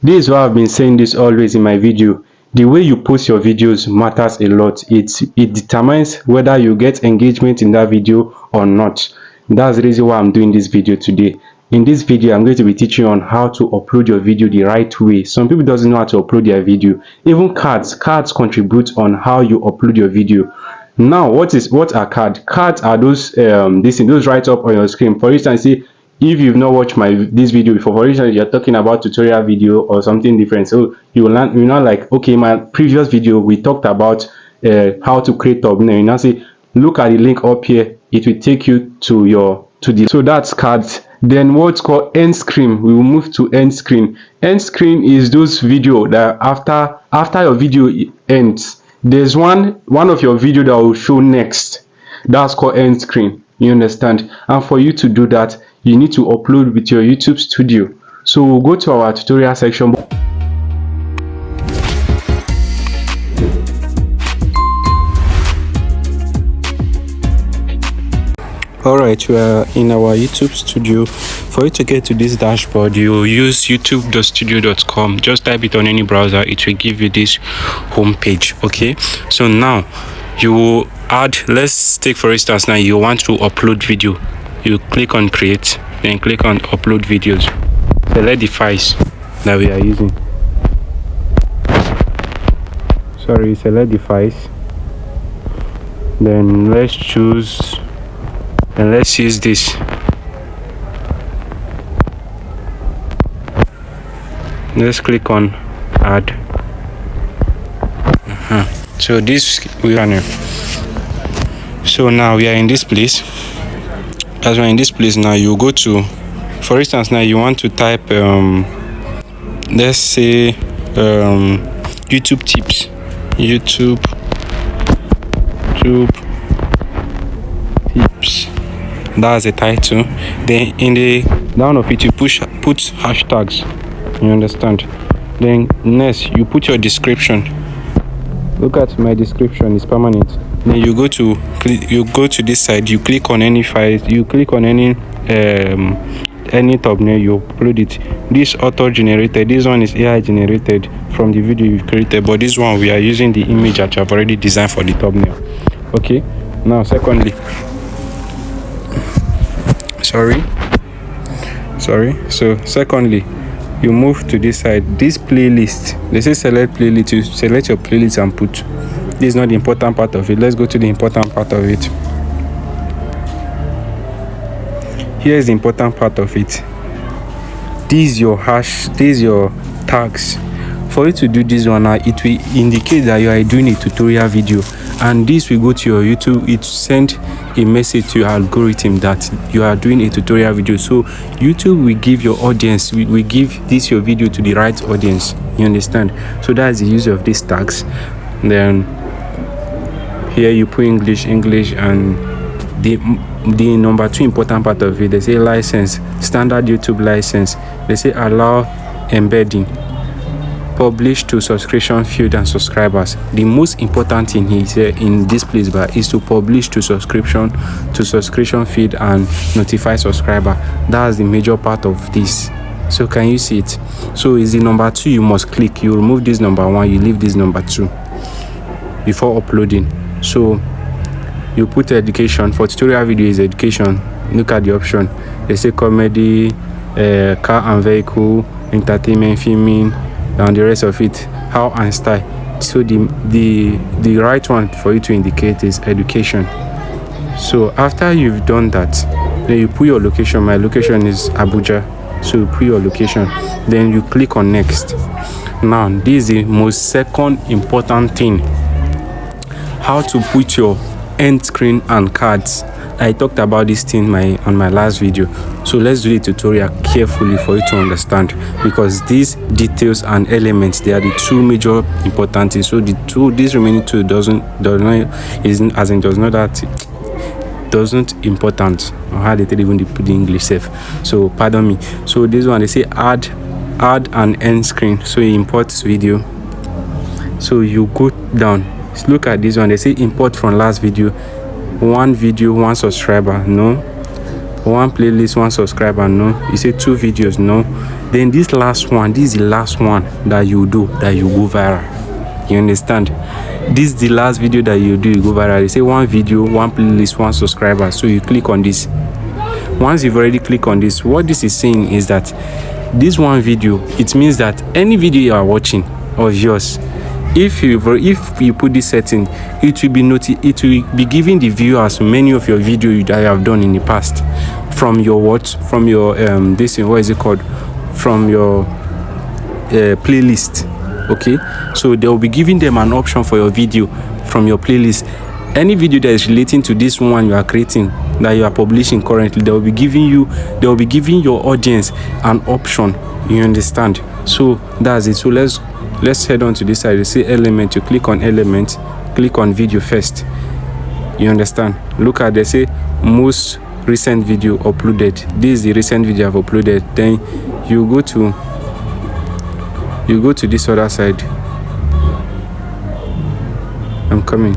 This is why I've been saying this always in my video. The way you post your videos matters a lot. It determines whether you get engagement in that video or not. That's the reason why I'm doing this video today. In this video, I'm going to be teaching you on how to upload your video the right way. Some people doesn't know how to upload their video. Even cards contribute on how you upload your video. Now, what are cards? Cards are those those right up on your screen. For instance, say if you've not watched this video before, for instance, you're talking about tutorial video or something different, so you will learn, you know, like, okay, my previous video we talked about how to create thumbnail. You now say, look at the link up here, it will take you so that's cards. Then what's called end screen, we will move to end screen. End screen is those video that after your video ends, there's one of your video that will show next. That's called end screen. You understand? And for you to do that, you need to upload with your YouTube Studio. So we'll go to our tutorial section. Alright, we are in our YouTube Studio. For you to get to this dashboard, you use youtube.studio.com. Just type it on any browser, it will give you this home page. Okay, so now you will add, let's take for instance, now you want to upload video. You click on create, then click on upload videos. Select the files that we are using. Select the files. Then let's choose, and let's use this. Let's click on add. So this we are. So now we are in this place. As we're in this place now, you go to, for instance, now you want to type let's say YouTube tips. YouTube tips. That's the title. Then in the down of it, you put hashtags. You understand? Then next, you put your description. Look at my description, it's permanent. Then you go to this side, you click on any files, you click on any thumbnail, you upload it. This auto generated, this one is AI generated from the video you've created, but this one we are using the image that you have already designed for the thumbnail. Okay, now secondly, so secondly, you move to this side, this playlist, they say select playlist. You select your playlist and put. This is not the important part of it. Let's go to the important part of it. Here's the important part of it. This is your hash, this is your tags. For you to do this one now, it will indicate that you are doing a tutorial video, and this will go to your YouTube. It send a message to your algorithm that you are doing a tutorial video. So YouTube will give your audience, we give this your video to the right audience. You understand? So that's the use of these tags. Then here you put English, and the number 2 important part of it, they say license, standard YouTube license. They say allow embedding, publish to subscription field and subscribers. The most important thing here in this place bar is to publish to subscription feed and notify subscriber. That's the major part of this. So can you see it? So is the number 2 you must click. You remove this number 1, you leave this number 2 before uploading. So you put education. For tutorial video is education. Look at the option. They say comedy, car and vehicle, entertainment, filming, and the rest of it, how and style. So the right one for you to indicate is education. So after you've done that, then you put your location. My location is Abuja, so you put your location, then you click on next. Now this is the most second important thing, how to put your end screen and cards. I talked about this thing on my last video, so let's do the tutorial carefully for you to understand, because these details and elements, they are the 2 major important things. So these remaining 2 doesn't important, or how they tell even put the English safe. So pardon me. So this one, they say add an end screen. So you import video. So you go down, look at this one, they say import from last video. 1 video, 1 subscriber. No, one playlist, one subscriber, no. You say 2 videos, no. Then this last one, this is the last one that you do, that you go viral. You understand? This is the last video that you do, you go viral. You say 1 video, 1 playlist, 1 subscriber. So you click on this. Once you've already clicked on this, what this is saying is that this 1 video, it means that any video you are watching of yours, if you put this setting, it will be giving the viewers many of your videos that you have done in the past from your from your from your playlist. Okay, so they will be giving them an option for your video from your playlist. Any video that is relating to this one you are creating, that you are publishing currently, they will be giving your audience an option. You understand? So that's it. So let's head on to this side. You see element, you click on element, click on video first. You understand? Look at, they say most recent video uploaded. This is the recent video I've uploaded. Then you go to this other side. I'm coming.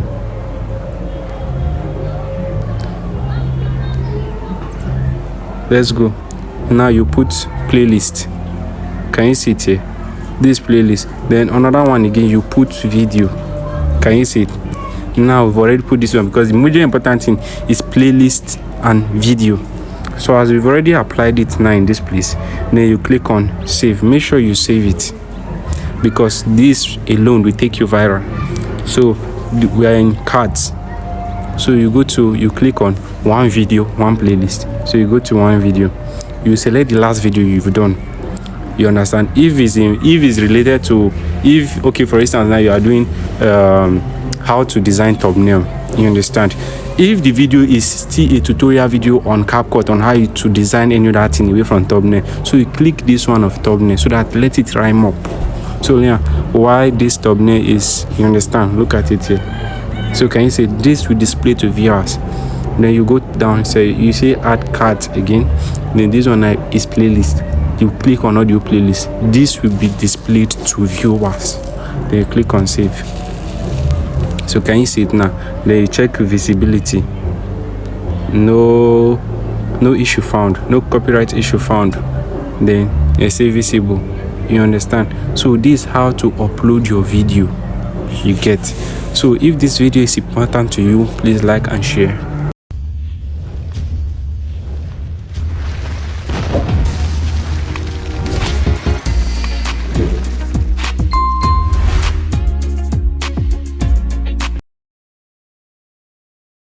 Let's go. Now you put playlist. Can you see it here? This playlist. Then another one again, you put video. Can you see it? Now we've already put this one because the most important thing is playlist and video. So as we've already applied it now in this place, then you click on save. Make sure you save it because this alone will take you viral. So we are in cards. So you click on 1 video, 1 playlist. So you go to 1 video, you select the last video you've done. You understand? If it's related to, okay, for instance, now you are doing how to design thumbnail. You understand? If the video is still a tutorial video on CapCut on how to design any other thing away from thumbnail, so you click this one of thumbnail so that let it rhyme up. So yeah, why this thumbnail is, you understand? Look at it here. So can you say this will display to viewers? Then you go down, you say add cards again. Then this one is playlist. You click on audio playlist. This will be displayed to viewers. Then you click on save. So can you see it now? Then you check visibility. No issue found. No copyright issue found. Then you say visible. You understand? So this is how to upload your video. You get. So if this video is important to you, please like and share.